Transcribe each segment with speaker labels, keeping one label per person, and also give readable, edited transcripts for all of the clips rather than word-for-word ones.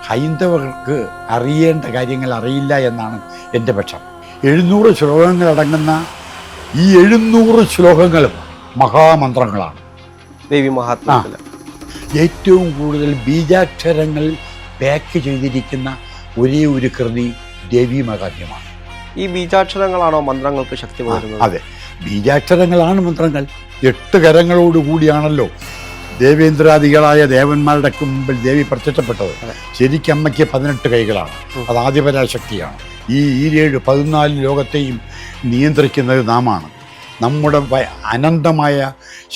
Speaker 1: ഹൈന്ദവർക്ക് അറിയേണ്ട കാര്യങ്ങൾ അറിയില്ല എന്നാണ് എൻ്റെ പക്ഷം. 700 ശ്ലോകങ്ങളടങ്ങുന്ന ഈ 700 ശ്ലോകങ്ങളും മഹാമന്ത്രങ്ങളാണ്.
Speaker 2: ദേവി മഹാത്മ്യത്തിൽ
Speaker 1: ഏറ്റവും കൂടുതൽ ബീജാക്ഷരങ്ങൾ പാക്ക് ചെയ്തിരിക്കുന്ന ഒരേ ഒരു കൃതി ദേവി മഹാത്മ്യമാണ്.
Speaker 2: ഈ ബീജാക്ഷരങ്ങളാണോ മന്ത്രങ്ങൾക്ക് ശക്തി പകരുന്നത്?
Speaker 1: അതെ, ബീജാക്ഷരങ്ങളാണ് മന്ത്രങ്ങൾ. 8 കരങ്ങളോടുകൂടിയാണല്ലോ ദേവേന്ദ്രാദികളായ ദേവന്മാരുടെ മുമ്പിൽ ദേവി പ്രത്യക്ഷപ്പെട്ടത്. ശരിക്കും അമ്മയ്ക്ക് 18 കൈകളാണ്. അത് ആദിപരാശക്തിയാണ്. ഈ 14 ലോകത്തെയും നിയന്ത്രിക്കുന്നത് നാമാണ്. നമ്മുടെ അനന്തമായ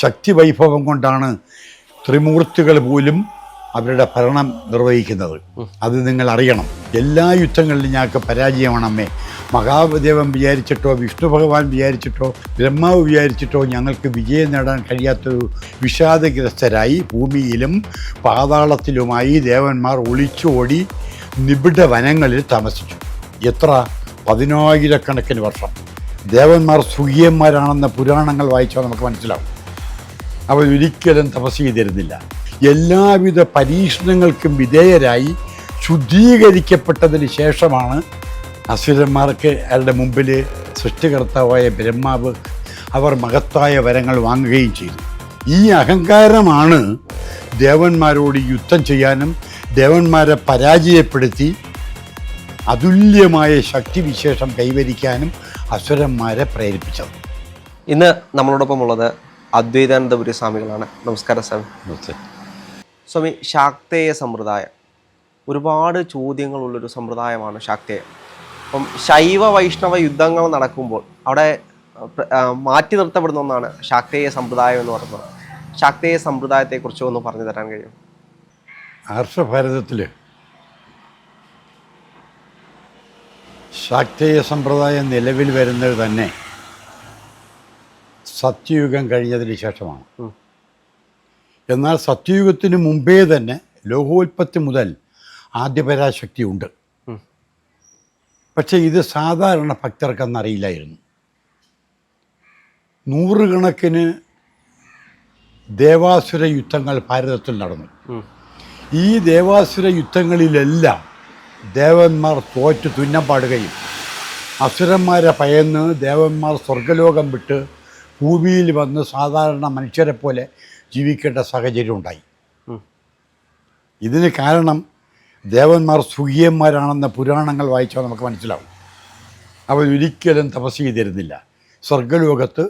Speaker 1: ശക്തി വൈഭവം കൊണ്ടാണ് ത്രിമൂർത്തികൾ പോലും അവരുടെ ഭരണം നിർവഹിക്കുന്നത്. അത് നിങ്ങൾ അറിയണം. എല്ലാ യുദ്ധങ്ങളിലും ഞങ്ങൾക്ക് പരാജയമാണ് അമ്മേ. മഹാദേവൻ വിചാരിച്ചിട്ടോ വിഷ്ണു ഭഗവാൻ വിചാരിച്ചിട്ടോ ബ്രഹ്മാവ് വിചാരിച്ചിട്ടോ ഞങ്ങൾക്ക് വിജയം നേടാൻ കഴിയാത്തൊരു വിഷാദഗ്രസ്തരായി ഭൂമിയിലും പാതാളത്തിലുമായി ദേവന്മാർ ഒളിച്ചോടി നിബിഡ വനങ്ങളിൽ താമസിച്ചു. എത്ര 10,000 വർഷം. ദേവന്മാർ സുഖിയന്മാരാണെന്ന പുരാണങ്ങൾ വായിച്ചാൽ നമുക്ക് മനസ്സിലാവും. അവരൊരിക്കലും തപസ് ചെയ്തിരുന്നില്ല. എല്ലാവിധ പരീക്ഷണങ്ങൾക്കും വിധേയരായി ശുദ്ധീകരിക്കപ്പെട്ടതിന് ശേഷമാണ് അസുരന്മാർക്ക് അയാളുടെ മുമ്പിൽ സൃഷ്ടികർത്താവായ ബ്രഹ്മാവ് അവർ മഹത്തായ വരങ്ങൾ വാങ്ങുകയും ചെയ്തു. ഈ അഹങ്കാരമാണ് ദേവന്മാരോട് യുദ്ധം ചെയ്യാനും ദേവന്മാരെ പരാജയപ്പെടുത്തി അതുല്യമായ ശക്തിവിശേഷം കൈവരിക്കാനും അസുരന്മാരെ പ്രേരിപ്പിച്ചത്.
Speaker 2: ഇന്ന് നമ്മളോടൊപ്പം ഉള്ളത് അദ്വൈതാനന്ദപുരി സ്വാമികളാണ്. നമസ്കാരം സ്വാമി. സ്വാമി, ശാക്തേയ സമ്പ്രദായം ഒരുപാട് ചോദ്യങ്ങളുള്ളൊരു സമ്പ്രദായമാണ് ശാക്തേയം. അപ്പം ശൈവ വൈഷ്ണവ യുദ്ധങ്ങൾ നടക്കുമ്പോൾ അവിടെ മാറ്റി നിർത്തപ്പെടുന്ന ഒന്നാണ് ശാക്തേയ സമ്പ്രദായം എന്ന് പറയുന്നത്. ശാക്തേയ സമ്പ്രദായത്തെക്കുറിച്ച് ഒന്ന് പറഞ്ഞു തരാൻ കഴിയും?
Speaker 1: ആർഷഭാരതത്തിൽ ശാക്തേയ സമ്പ്രദായം നിലവിൽ വരുന്നത് തന്നെ സത്യയുഗം കഴിഞ്ഞതിന് ശേഷമാണ്. എന്നാൽ സത്യയുഗത്തിന് മുമ്പേ തന്നെ ലോകോൽപ്പത്തി മുതൽ ആദ്യപരാശക്തി ഉണ്ട്. പക്ഷേ ഇത് സാധാരണ ഭക്തർക്കെന്നറിയില്ലായിരുന്നു. 100 കണക്കിന് ദേവാസുര യുദ്ധങ്ങൾ ഭാരതത്തിൽ നടന്നു. ഈ ദേവാസുര യുദ്ധങ്ങളിലെല്ലാം ദേവന്മാർ തോറ്റ് തുന്നം പാടുകയും അസുരന്മാരെ ഭയന്ന് ദേവന്മാർ സ്വർഗലോകം വിട്ട് ഭൂമിയിൽ വന്ന് സാധാരണ മനുഷ്യരെ പോലെ ജീവിക്കേണ്ട സാഹചര്യം ഉണ്ടായി. ഇതിന് കാരണം ദേവന്മാർ സുഖിയന്മാരാണെന്ന പുരാണങ്ങൾ വായിച്ചാൽ നമുക്ക് മനസ്സിലാവും. അവരൊരിക്കലും തപസ് ചെയ്തിരുന്നില്ല. സ്വർഗലോകത്ത്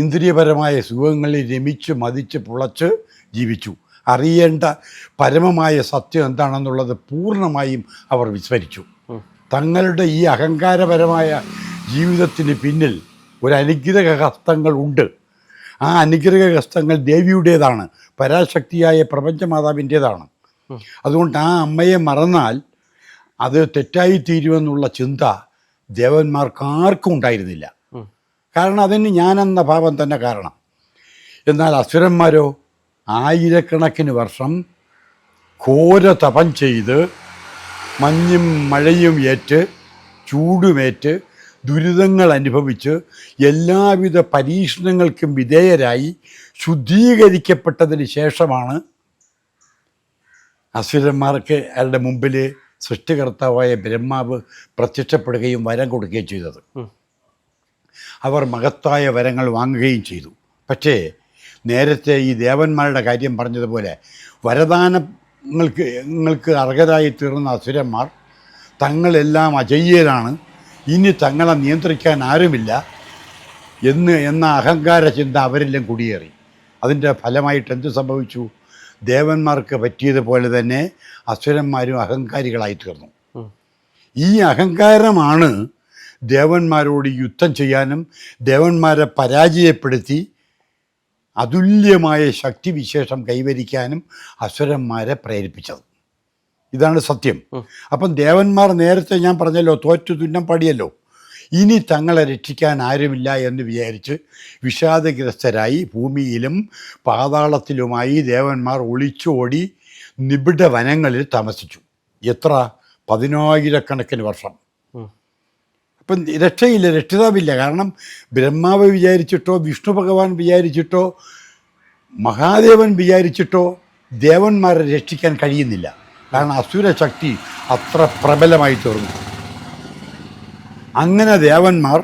Speaker 1: ഇന്ദ്രിയപരമായ സുഖങ്ങളിൽ രമിച്ച് മതിച്ച് പുളച്ച് ജീവിച്ചു. അറിയേണ്ട പരമമായ സത്യം എന്താണെന്നുള്ളത് പൂർണ്ണമായും അവർ വിസ്മരിച്ചു. തങ്ങളുടെ ഈ അഹങ്കാരപരമായ ജീവിതത്തിന് പിന്നിൽ ഒരു അനുഗ്രഹഹസ്തങ്ങൾ ഉണ്ട്. ആ അനുഗ്രഹഹസ്തങ്ങൾ ദേവിയുടേതാണ്, പരാശക്തിയായ പ്രപഞ്ചമാതാവിൻ്റേതാണ്. അതുകൊണ്ട് ആ അമ്മയെ മറന്നാൽ അത് തെറ്റായിത്തീരുമെന്നുള്ള ചിന്ത ദേവന്മാർക്കാർക്കും ഉണ്ടായിരുന്നില്ല. കാരണം അതിന് ഞാനെന്ന ഭാവം തന്നെ കാരണം. എന്നാൽ അസുരന്മാരോ 1000 വർഷം ഘോര തപം ചെയ്ത് മഞ്ഞും മഴയും ഏറ്റ് ചൂടുമേറ്റ് ദുരിതങ്ങൾ അനുഭവിച്ച് എല്ലാവിധ പരീക്ഷണങ്ങൾക്കും വിധേയരായി ശുദ്ധീകരിക്കപ്പെട്ടതിന് ശേഷമാണ് അസുരന്മാർക്ക് അയാളുടെ മുമ്പിൽ സൃഷ്ടികർത്താവായ ബ്രഹ്മാവ് പ്രത്യക്ഷപ്പെടുകയും വരം കൊടുക്കുകയും ചെയ്തത്. അവർ മഹത്തായ വരങ്ങൾ വാങ്ങുകയും ചെയ്തു. നേരത്തെ ഈ ദേവന്മാരുടെ കാര്യം പറഞ്ഞതുപോലെ വരദാനങ്ങൾക്ക് അർഹരായി തീർന്ന അസുരന്മാർ തങ്ങളെല്ലാം അജയ്യരാണ്, ഇനി തങ്ങളെ നിയന്ത്രിക്കാൻ ആരുമില്ല എന്ന അഹങ്കാര ചിന്ത അവരെല്ലാം കുടിയേറി. അതിൻ്റെ ഫലമായിട്ട് എന്ത് സംഭവിച്ചു? ദേവന്മാർക്ക് പറ്റിയതുപോലെ തന്നെ അസുരന്മാരും അഹങ്കാരികളായി തീർന്നു. ഈ അഹങ്കാരമാണ് ദേവന്മാരോട് യുദ്ധം ചെയ്യാനും ദേവന്മാരെ പരാജയപ്പെടുത്തി അതുല്യമായ ശക്തിവിശേഷം കൈവരിക്കാനും അസുരന്മാരെ പ്രേരിപ്പിച്ചത്. ഇതാണ് സത്യം. അപ്പം ദേവന്മാർ നേരത്തെ ഞാൻ പറഞ്ഞല്ലോ തോറ്റു തുന്നം പാടിയല്ലോ. ഇനി തങ്ങളെ രക്ഷിക്കാൻ ആരുമില്ല എന്ന് വിചാരിച്ച് വിഷാദഗ്രസ്തരായി ഭൂമിയിലും പാതാളത്തിലുമായി ദേവന്മാർ ഒളിച്ചോടി നിബിഡ വനങ്ങളിൽ താമസിച്ചു. എത്ര 10,000 വർഷം. അപ്പം രക്ഷയില്ല, രക്ഷിതാവില്ല. കാരണം ബ്രഹ്മാവ് വിചാരിച്ചിട്ടോ വിഷ്ണു ഭഗവാൻ വിചാരിച്ചിട്ടോ മഹാദേവൻ വിചാരിച്ചിട്ടോ ദേവന്മാരെ രക്ഷിക്കാൻ കഴിയുന്നില്ല. കാരണം അസുരശക്തി അത്ര പ്രബലമായി തീർന്നു. അങ്ങനെ ദേവന്മാർ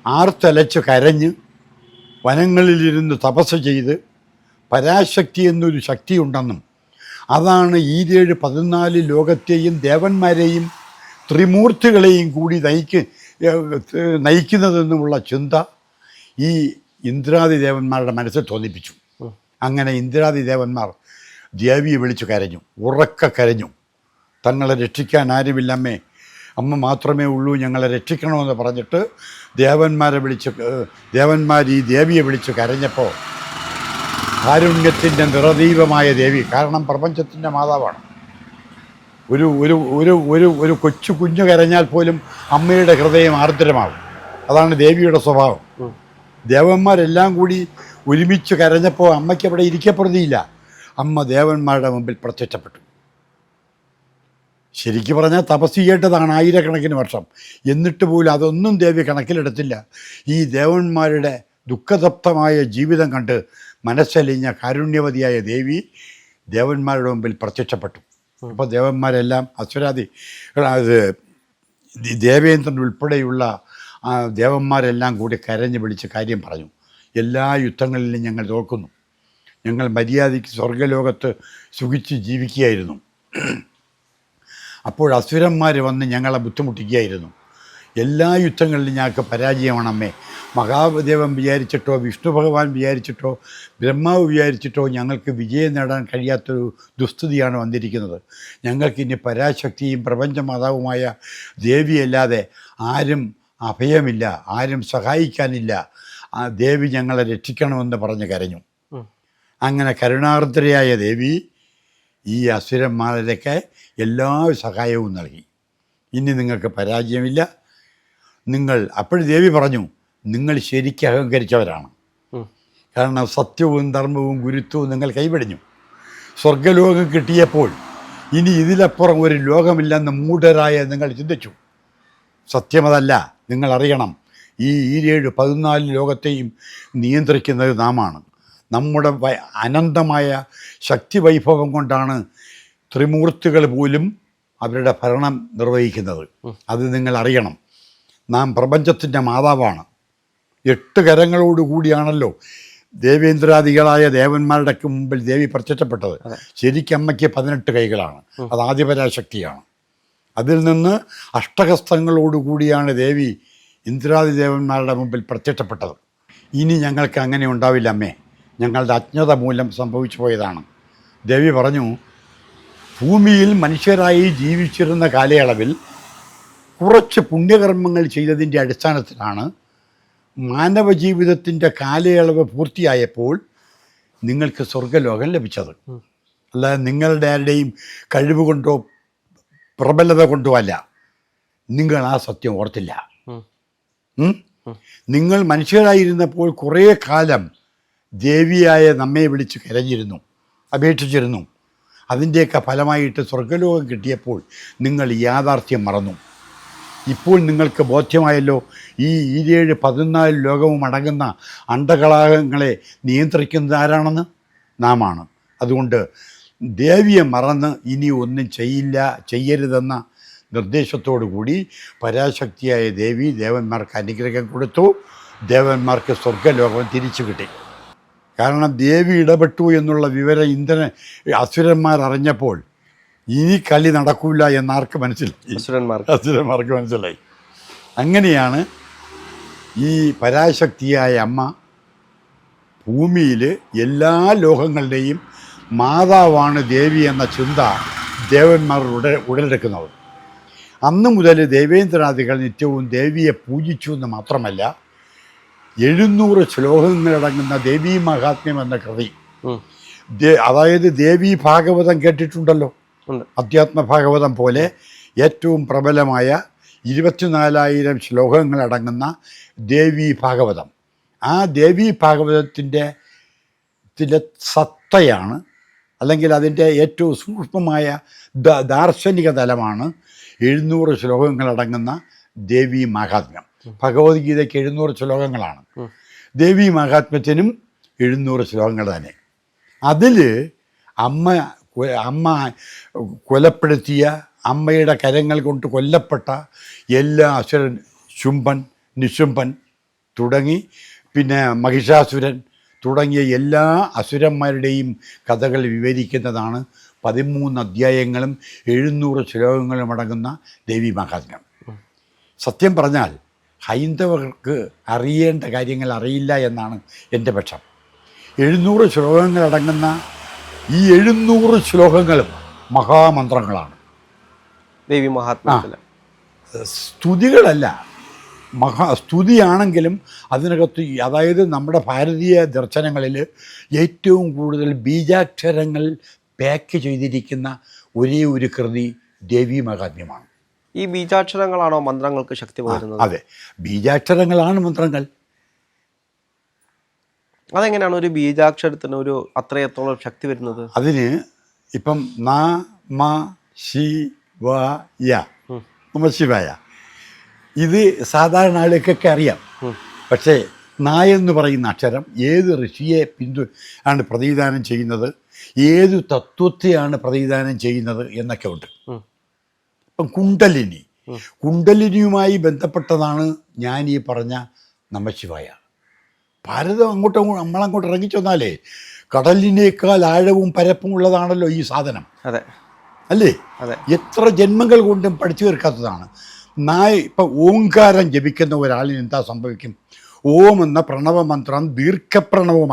Speaker 1: ആർത്തലച്ച് കരഞ്ഞ് വനങ്ങളിലിരുന്ന് തപസ് ചെയ്ത് പരാശക്തി എന്നൊരു ശക്തിയുണ്ടെന്നും അതാണ് ഈ 14 ലോകത്തെയും ദേവന്മാരെയും ത്രിമൂർത്തികളെയും കൂടി നയിക്കുന്നതെന്നുമുള്ള ചിന്ത ഈ ഇന്ദ്രാദി ദേവന്മാരുടെ മനസ്സിൽ തോന്നിപ്പിച്ചു. അങ്ങനെ ഇന്ദ്രാദി ദേവന്മാർ ദേവിയെ വിളിച്ചു കരഞ്ഞു, ഉറക്ക കരഞ്ഞു. തങ്ങളെ രക്ഷിക്കാൻ ആരുമില്ലമ്മേ, അമ്മ മാത്രമേ ഉള്ളൂ, ഞങ്ങളെ രക്ഷിക്കണമെന്ന് പറഞ്ഞിട്ട് ദേവന്മാർ ഈ ദേവിയെ വിളിച്ച് കരഞ്ഞപ്പോൾ കാരുണ്യത്തിൻ്റെ നിറദീപമായ ദേവി, കാരണം പ്രപഞ്ചത്തിൻ്റെ മാതാവാണ്. ഒരു ഒരു ഒരു ഒരു ഒരു കൊച്ചു കുഞ്ഞു കരഞ്ഞാൽ പോലും അമ്മയുടെ ഹൃദയം ആർദ്രമാകും. അതാണ് ദേവിയുടെ സ്വഭാവം. ദേവന്മാരെല്ലാം കൂടി ഒരുമിച്ച് കരഞ്ഞപ്പോൾ അമ്മയ്ക്ക് അവിടെ ഇരിക്കപ്പെടുകയില്ല. അമ്മ ദേവന്മാരുടെ മുമ്പിൽ പ്രത്യക്ഷപ്പെട്ടു. ശരിക്കും പറഞ്ഞാൽ തപസ് ചെയ്യേണ്ടതാണ് ആയിരക്കണക്കിന് വർഷം. എന്നിട്ട് പോലും അതൊന്നും ദേവി കണക്കിലെടുത്തില്ല. ഈ ദേവന്മാരുടെ ദുഃഖതപ്തമായ ജീവിതം കണ്ട് മനസ്സലിഞ്ഞ കാരുണ്യവതിയായ ദേവി ദേവന്മാരുടെ മുമ്പിൽ പ്രത്യക്ഷപ്പെട്ടു. അപ്പോൾ ദേവന്മാരെല്ലാം അസുരാദി ദേവേന്ദ്രൻ ഉൾപ്പെടെയുള്ള ദേവന്മാരെല്ലാം കൂടി കരഞ്ഞ് വിളിച്ച് കാര്യം പറഞ്ഞു. എല്ലാ യുദ്ധങ്ങളിലും ഞങ്ങൾ തോൽക്കുന്നു. ഞങ്ങൾ മര്യാദയ്ക്ക് സ്വർഗലോകത്ത് സുഖിച്ച് ജീവിക്കുകയായിരുന്നു. അപ്പോൾ അസുരന്മാർ വന്ന് ഞങ്ങളെ ബുദ്ധിമുട്ടിക്കുകയായിരുന്നു. എല്ലാ യുദ്ധങ്ങളിലും ഞങ്ങൾക്ക് പരാജയമാണമ്മേ. മഹാദേവൻ വിചാരിച്ചിട്ടോ വിഷ്ണു ഭഗവാൻ വിചാരിച്ചിട്ടോ ബ്രഹ്മാവ് വിചാരിച്ചിട്ടോ ഞങ്ങൾക്ക് വിജയം നേടാൻ കഴിയാത്തൊരു ദുസ്ഥിതിയാണ് വന്നിരിക്കുന്നത്. ഞങ്ങൾക്കിനി പരാശക്തിയും പ്രപഞ്ചമാതാവുമായ ദേവിയല്ലാതെ ആരും അഭയമില്ല, ആരും സഹായിക്കാനില്ല. ആ ദേവി ഞങ്ങളെ രക്ഷിക്കണമെന്ന് പറഞ്ഞ് കരഞ്ഞു. അങ്ങനെ കരുണാർദ്രയായ ദേവി ഈ അസുരന്മാരൊക്കെ എല്ലാ സഹായവും നൽകി. ഇനി നിങ്ങൾക്ക് പരാജയമില്ല. അപ്പോൾ ദേവി പറഞ്ഞു, നിങ്ങൾ ശരിക്കും അഹങ്കരിച്ചവരാണ്. കാരണം സത്യവും ധർമ്മവും ഗുരുത്വവും നിങ്ങൾ കൈവെടിഞ്ഞു. സ്വർഗലോകം കിട്ടിയപ്പോൾ ഇനി ഇതിലപ്പുറം ഒരു ലോകമില്ലെന്ന് മൂഢരായ നിങ്ങൾ ചിന്തിച്ചു. സത്യമതല്ല. നിങ്ങൾ അറിയണം, ഈ 14 ലോകത്തെയും നിയന്ത്രിക്കുന്നത് നാമാണ്. നമ്മുടെ അനന്തമായ ശക്തി വൈഭവം കൊണ്ടാണ് ത്രിമൂർത്തികൾ പോലും അവരുടെ ഭരണം നിർവഹിക്കുന്നത്. അത് നിങ്ങൾ അറിയണം. നാം പ്രപഞ്ചത്തിൻ്റെ മാതാവാണ്. 8 കരങ്ങളോടുകൂടിയാണല്ലോ ദേവേന്ദ്രാദികളായ ദേവന്മാരുടെ മുമ്പിൽ ദേവി പ്രത്യക്ഷപ്പെട്ടത്. ശരിക്കും അമ്മയ്ക്ക് 18 കൈകളാണ്. അത് ആദിപരാശക്തിയാണ്. അതിൽ നിന്ന് അഷ്ടഹസ്തങ്ങളോടുകൂടിയാണ് ദേവി ഇന്ദ്രാദി ദേവന്മാരുടെ മുമ്പിൽ പ്രത്യക്ഷപ്പെട്ടത്. ഇനി ഞങ്ങൾക്ക് അങ്ങനെ ഉണ്ടാവില്ല അമ്മേ, ഞങ്ങളുടെ അജ്ഞത മൂലം സംഭവിച്ചു പോയതാണ്. ദേവി പറഞ്ഞു, ഭൂമിയിൽ മനുഷ്യരായി ജീവിച്ചിരുന്ന കാലയളവിൽ കുറച്ച് പുണ്യകർമ്മങ്ങൾ ചെയ്തതിൻ്റെ അടിസ്ഥാനത്തിലാണ് മാനവ ജീവിതത്തിൻ്റെ കാലയളവ് പൂർത്തിയായപ്പോൾ നിങ്ങൾക്ക് സ്വർഗലോകം ലഭിച്ചത്. അല്ലാതെ നിങ്ങളുടെ ആരുടെയും കഴിവ് കൊണ്ടോ പ്രബലത കൊണ്ടോ അല്ല. നിങ്ങൾ ആ സത്യം ഓർത്തില്ല. നിങ്ങൾ മനുഷ്യരായിരുന്നപ്പോൾ കുറേ കാലം ദേവിയായ നമ്മെ വിളിച്ച് കരഞ്ഞിരുന്നു, അപേക്ഷിച്ചിരുന്നു. അതിൻ്റെയൊക്കെ ഫലമായിട്ട് സ്വർഗലോകം കിട്ടിയപ്പോൾ നിങ്ങൾ യാഥാർത്ഥ്യം മറന്നു. ഇപ്പോൾ നിങ്ങൾക്ക് ബോധ്യമായല്ലോ, ഈ 14 ലോകവും അടങ്ങുന്ന അണ്ടകളാകങ്ങളെ നിയന്ത്രിക്കുന്നത് ആരാണെന്ന്? നാമാണ്. അതുകൊണ്ട് ദേവിയെ മറന്ന് ഇനി ഒന്നും ചെയ്യരുതെന്ന നിർദ്ദേശത്തോടു കൂടി പരാശക്തിയായ ദേവി ദേവന്മാർക്ക് അനുഗ്രഹം കൊടുത്തു. ദേവന്മാർക്ക് സ്വർഗലോകം തിരിച്ചു കിട്ടി. കാരണം ദേവി ഇടപെട്ടു എന്നുള്ള വിവരം അസുരന്മാർ അറിഞ്ഞപ്പോൾ ഇനി കളി നടക്കില്ല എന്നാർക്ക് മനസ്സിലായി? അസുരന്മാർക്ക് മനസ്സിലായി. അങ്ങനെയാണ് ഈ പരാശക്തിയായ അമ്മ ഭൂമിയിൽ എല്ലാ ലോകങ്ങളുടെയും മാതാവാണ് ദേവി എന്ന ചിന്ത ദേവന്മാർ ഉടലെടുക്കുന്നത്. അന്ന് മുതൽ ദേവേന്ദ്രാദികൾ നിത്യവും ദേവിയെ പൂജിച്ചു എന്ന് മാത്രമല്ല, 700 ശ്ലോകങ്ങളടങ്ങുന്ന ദേവീ മഹാത്മ്യം എന്ന കൃതി, അതായത് ദേവീ ഭാഗവതം കേട്ടിട്ടുണ്ടല്ലോ, അധ്യാത്മ ഭാഗവതം പോലെ ഏറ്റവും പ്രബലമായ 24,000 ശ്ലോകങ്ങളടങ്ങുന്ന ദേവീ ഭാഗവതം. ആ ദേവീ ഭാഗവതത്തിൻ്റെ സത്തയാണ്, അല്ലെങ്കിൽ അതിൻ്റെ ഏറ്റവും സൂക്ഷ്മമായ ദാർശനിക തലമാണ് 700 ശ്ലോകങ്ങളടങ്ങുന്ന ദേവീ മഹാത്മ്യം. ഭഗവത്ഗീതയ്ക്ക് 700 ശ്ലോകങ്ങളാണ്. ദേവീ മഹാത്മ്യത്തിനും 700 ശ്ലോകങ്ങൾ തന്നെ. അതിൽ അമ്മ അമ്മ കൊലപ്പെടുത്തിയ, അമ്മയുടെ കരങ്ങൾ കൊണ്ട് കൊല്ലപ്പെട്ട എല്ലാ അസുരൻ, ശുംഭൻ, നിശുംഭൻ തുടങ്ങി പിന്നെ മഹിഷാസുരൻ തുടങ്ങിയ എല്ലാ അസുരന്മാരുടെയും കഥകൾ വിവരിക്കുന്നതാണ് 13 അധ്യായങ്ങളും 700 ശ്ലോകങ്ങളും അടങ്ങുന്ന ദേവി മഹാത്മ്യം. സത്യം പറഞ്ഞാൽ ഹൈന്ദവർക്ക് അറിയേണ്ട കാര്യങ്ങൾ അറിയില്ല എന്നാണ് എൻ്റെ പക്ഷം. 700 ശ്ലോകങ്ങളടങ്ങുന്ന ഈ 700 ശ്ലോകങ്ങളും മഹാമന്ത്രങ്ങളാണ്.
Speaker 2: ദേവി മഹാത്മ്യത്തിൽ
Speaker 1: സ്തുതികളല്ല, സ്തുതിയാണെങ്കിലും അതിനകത്ത് അതായത് നമ്മുടെ ഭാരതീയ ദർശനങ്ങളിൽ ഏറ്റവും കൂടുതൽ ബീജാക്ഷരങ്ങൾ പാക്ക് ചെയ്തിരിക്കുന്ന ഒരേ ഒരു കൃതി ദേവി മഹാത്മ്യമാണ്.
Speaker 2: ഈ ബീജാക്ഷരങ്ങളാണോ മന്ത്രങ്ങൾക്ക് ശക്തി പകരുന്നത്?
Speaker 1: അതെ, ബീജാക്ഷരങ്ങളാണ് മന്ത്രങ്ങൾ.
Speaker 2: അതെങ്ങനെയാണ് ഒരു ബീജാക്ഷരത്തിന് ഒരു അത്രയത്തോളം ശക്തി വരുന്നത്?
Speaker 1: അതിന് ഇപ്പം നമ ശിവായ, നമ ശിവായ, ഇത് സാധാരണ ആളുകൾക്കൊക്കെ അറിയാം. പക്ഷേ എന്ന് പറയുന്ന അക്ഷരം ഏത് ഋഷിയെ ആണ് പ്രതിനിധാനം ചെയ്യുന്നത്, ഏത് തത്വത്തെയാണ് പ്രതിനിധാനം ചെയ്യുന്നത് എന്നൊക്കെ ഉണ്ട്. ഇപ്പം കുണ്ടലിനിയുമായി ബന്ധപ്പെട്ടതാണ് ഞാൻ ഈ പറഞ്ഞ നമശിവായ. ഭാരതം നമ്മളങ്ങോട്ട് ഇറങ്ങിച്ചെന്നാലേ കടലിനേക്കാൾ ആഴവും പരപ്പും ഉള്ളതാണല്ലോ ഈ സാധനം.
Speaker 2: അതെ
Speaker 1: അല്ലേ? എത്ര ജന്മങ്ങൾ കൊണ്ടും പഠിച്ചു തീർക്കാത്തതാണ്. ഇപ്പം ഓംകാരം ജപിക്കുന്ന ഒരാളിന് എന്താ സംഭവിക്കും? ഓം എന്ന പ്രണവമന്ത്രം ദീർഘപ്രണവം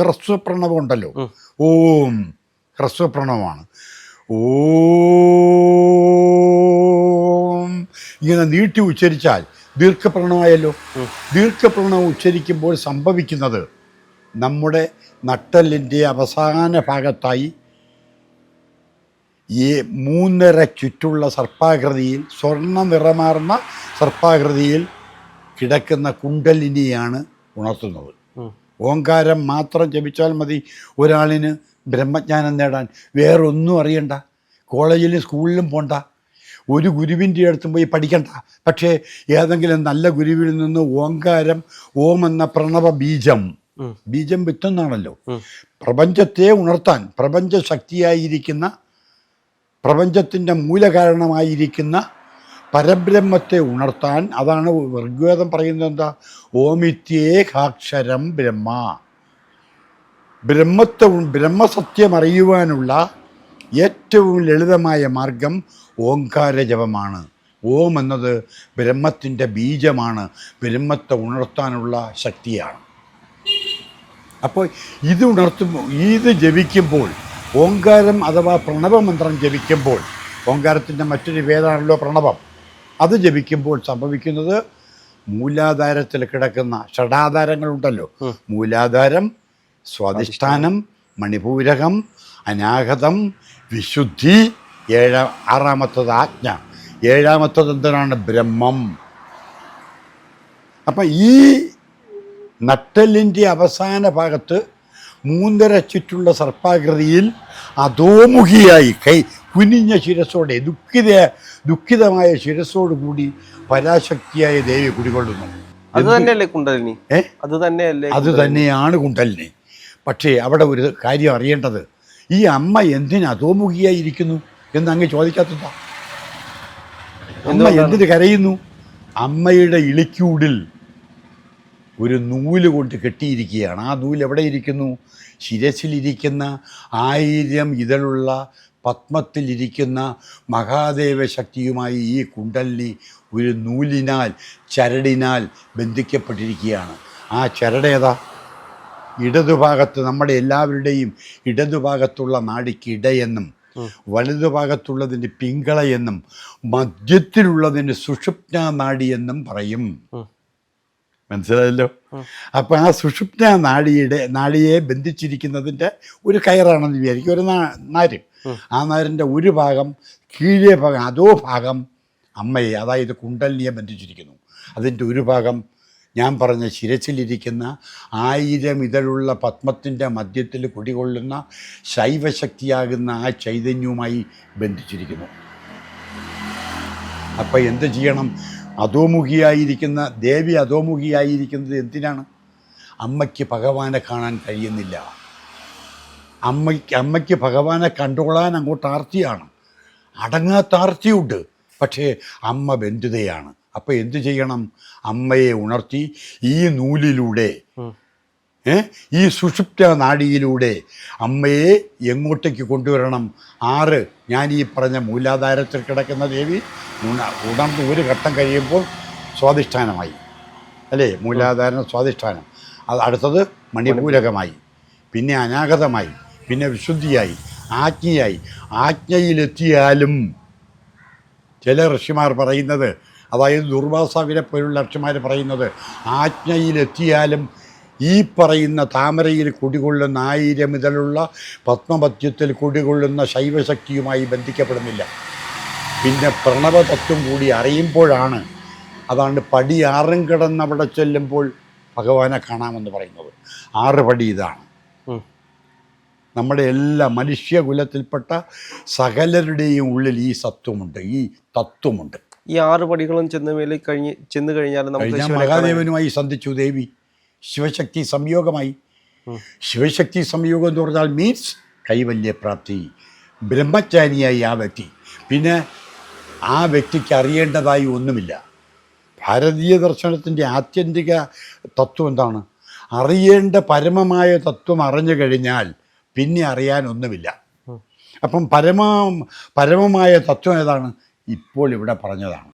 Speaker 1: ഹ്രസ്വപ്രണവം ഉണ്ടല്ലോ. ഓം ഹ്രസ്വപ്രണവമാണ്. ഓം ഇങ്ങനെ നീട്ടി ഉച്ചരിച്ചാൽ ദീർഘപ്രണവമായല്ലോ. ദീർഘപ്രണവം ഉച്ചരിക്കുമ്പോൾ സംഭവിക്കുന്നത് നമ്മുടെ നട്ടെല്ലിൻ്റെ അവസാന ഭാഗത്തായി 3.5 ചുറ്റുള്ള സർപ്പാകൃതിയിൽ, സ്വർണ്ണ നിറമാർന്ന സർപ്പാകൃതിയിൽ കിടക്കുന്ന കുണ്ടലിനിയാണ് ഉണർത്തുന്നത്. ഓങ്കാരം മാത്രം ജപിച്ചാൽ മതി ഒരാളിന് ബ്രഹ്മജ്ഞാനം നേടാൻ. വേറൊന്നും അറിയണ്ട, കോളേജിലും സ്കൂളിലും പോണ്ട, ഒരു ഗുരുവിൻ്റെ അടുത്തും പോയി പഠിക്കണ്ട. പക്ഷേ ഏതെങ്കിലും നല്ല ഗുരുവിൽ നിന്ന് ഓങ്കാരം, ഓം എന്ന പ്രണവ ബീജം വിത്തുന്നാണല്ലോ. പ്രപഞ്ചത്തെ ഉണർത്താൻ, പ്രപഞ്ച ശക്തിയായിരിക്കുന്ന, പ്രപഞ്ചത്തിൻ്റെ മൂലകാരണമായിരിക്കുന്ന പരബ്രഹ്മത്തെ ഉണർത്താൻ, അതാണ് ഋഗ്വേദം പറയുന്നത്. എന്താ? ഓമിത്യേകാക്ഷരം ബ്രഹ്മ. ബ്രഹ്മസത്യം അറിയുവാനുള്ള ഏറ്റവും ലളിതമായ മാർഗം ഓംകാര ജപമാണ്. ഓം എന്നത് ബ്രഹ്മത്തിൻ്റെ ബീജമാണ്, ബ്രഹ്മത്തെ ഉണർത്താനുള്ള ശക്തിയാണ്. അപ്പോൾ ഇത് ജപിക്കുമ്പോൾ, ഓങ്കാരം അഥവാ പ്രണവമന്ത്രം ജപിക്കുമ്പോൾ, ഓങ്കാരത്തിൻ്റെ മറ്റൊരു പേരാണല്ലോ പ്രണവം, അത് ജപിക്കുമ്പോൾ സംഭവിക്കുന്നത് മൂലാധാരത്തിൽ കിടക്കുന്ന ഷഡാധാരങ്ങളുണ്ടല്ലോ. മൂലാധാരം, സ്വാധിഷ്ഠാനം, മണിപൂരകം, അനാഹതം, വിശുദ്ധി, ആറാമത്തത് ആജ്ഞ, ഏഴാമത്തത് എന്തിനാണ്? ബ്രഹ്മം. അപ്പം ഈ നട്ടെല്ലിൻ്റെ അവസാന ഭാഗത്ത് 3.5 ചുറ്റുള്ള സർപ്പാകൃതിയിൽ അധോമുഖിയായി കുനിഞ്ഞ ശിരസോടെ, ദുഃഖിതമായ ശിരസോടുകൂടി പരാശക്തിയായ ദേവി കുടികൊള്ളുന്നു.
Speaker 2: അത് തന്നെയല്ലേ കുണ്ടലിനി? അത്
Speaker 1: തന്നെയാണ് കുണ്ടലിനി. പക്ഷേ അവിടെ ഒരു കാര്യം അറിയേണ്ടത്, ഈ അമ്മ എന്തിന് അധോമുഖിയായിരിക്കുന്നു എന്ന് അങ്ങ് ചോദിക്കാത്തതാ. അമ്മ എന്തിന് കരയുന്നു? അമ്മയുടെ ഇളിക്കൂടിൽ ഒരു നൂല് കൊണ്ട് കെട്ടിയിരിക്കുകയാണ്. ആ നൂല് എവിടെ ഇരിക്കുന്നു? ശിരസിലിരിക്കുന്ന 1000 ഇതളുള്ള പത്മത്തിലിരിക്കുന്ന മഹാദേവ ശക്തിയുമായി ഈ കുണ്ടലിനി ഒരു നൂലിനാൽ, ചരടിനാൽ ബന്ധിക്കപ്പെട്ടിരിക്കുകയാണ്. ആ ചരടേതാ? ഇടതുഭാഗത്ത്, നമ്മുടെ എല്ലാവരുടെയും ഇടതുഭാഗത്തുള്ള നാഡിക്ക് ഇടയെന്നും, വലതുഭാഗത്തുള്ളതിന് പിങ്കള എന്നും, മധ്യത്തിലുള്ളതിന് സുഷുപ്ന നാഡി എന്നും പറയും. മനസ്സിലായല്ലോ? അപ്പം ആ സുഷുപ്ന നാഡിയെ ബന്ധിച്ചിരിക്കുന്നതിൻ്റെ ഒരു കയറാണെന്ന് വിചാരിക്കും, ഒരു നാര്. ആ നാരിൻ്റെ ഒരു ഭാഗം, കീഴേ ഭാഗം, അതോ ഭാഗം അമ്മയെ, അതായത് കുണ്ടലിനിയെ ബന്ധിച്ചിരിക്കുന്നു. അതിൻ്റെ ഒരു ഭാഗം ഞാൻ പറഞ്ഞ ശിരസിലിരിക്കുന്ന 1000 ഇതളുള്ള പത്മത്തിൻ്റെ മധ്യത്തിൽ കുടികൊള്ളുന്ന ശൈവശക്തിയാകുന്ന ആ ചൈതന്യവുമായി ബന്ധിച്ചിരിക്കുന്നു. അപ്പം എന്ത് ചെയ്യണം? അധോമുഖിയായിരിക്കുന്ന ദേവി അധോമുഖിയായിരിക്കുന്നത് എന്തിനാണ്? അമ്മയ്ക്ക് ഭഗവാനെ കാണാൻ കഴിയുന്നില്ല. അമ്മയ്ക്ക് ഭഗവാനെ കണ്ടുകൊള്ളാൻ അങ്ങോട്ട് ആർത്തിയാണ്, അടങ്ങാത്ത ആർത്തിയുണ്ട്. പക്ഷേ അമ്മ ബന്ധിതയാണ്. അപ്പോൾ എന്തു ചെയ്യണം? അമ്മയെ ഉണർത്തി ഈ നൂലിലൂടെ, ഈ സുഷുപ്ത നാഡിയിലൂടെ അമ്മയെ എങ്ങോട്ടേക്ക് കൊണ്ടുവരണം? 6 ഞാൻ ഈ പറഞ്ഞ മൂലാധാരത്തിൽ കിടക്കുന്ന ദേവി ഉണർന്ന് ഒരു ഘട്ടം കഴിയുമ്പോൾ സ്വാധിഷ്ഠാനമായി, അല്ലേ? മൂലാധാരം സ്വാധിഷ്ഠാനം. അത് അടുത്തത് മണിപൂരകമായി, പിന്നെ അനാഗതമായി, പിന്നെ വിശുദ്ധിയായി, ആജ്ഞയായി. ആജ്ഞയിലെത്തിയാലും ചില ഋഷിമാർ പറയുന്നത്, അതായത് ദുർവാസാവിനെ പോലുള്ള ഋഷിമാർ പറയുന്നത്, ആജ്ഞയിലെത്തിയാലും ഈ പറയുന്ന താമരയിൽ കുടികൊള്ളുന്ന 1000 ഇതളുള്ള പത്മപദ്യത്തിൽ കുടികൊള്ളുന്ന ശൈവശക്തിയുമായി ബന്ധിക്കപ്പെടുന്നില്ല. പിന്നെ പ്രണവതത്വം കൂടി അറിയുമ്പോഴാണ്, അതാണ് പടി 6 കിടന്നവിടെ ചെല്ലുമ്പോൾ ഭഗവാനെ കാണാമെന്ന് പറയുന്നത്. 6 പടി ഇതാണ്. നമ്മുടെ എല്ലാ മനുഷ്യകുലത്തിൽപ്പെട്ട സകലരുടെയും ഉള്ളിൽ ഈ സത്വമുണ്ട്, ഈ തത്വമുണ്ട്.
Speaker 2: ഈ 6 പടികളും ചെന്ന് കഴിഞ്ഞാൽ
Speaker 1: മഹാദേവനുമായി സന്ധിച്ചു ദേവി, ശിവശക്തി സംയോഗമായി. ശിവശക്തി സംയോഗം എന്ന് പറഞ്ഞാൽ മീൻസ് കൈവല്യപ്രാപ്തി. ബ്രഹ്മചാരിയായി ആ വ്യക്തി, പിന്നെ ആ വ്യക്തിക്ക് അറിയേണ്ടതായി ഒന്നുമില്ല. ഭാരതീയ ദർശനത്തിൻ്റെ ആത്യന്തിക തത്വം എന്താണ്? അറിയേണ്ട പരമമായ തത്വം അറിഞ്ഞു കഴിഞ്ഞാൽ പിന്നെ അറിയാനൊന്നുമില്ല. അപ്പം പരമമായ തത്വം ഏതാണ്? ഇപ്പോൾ ഇവിടെ പറഞ്ഞതാണ്.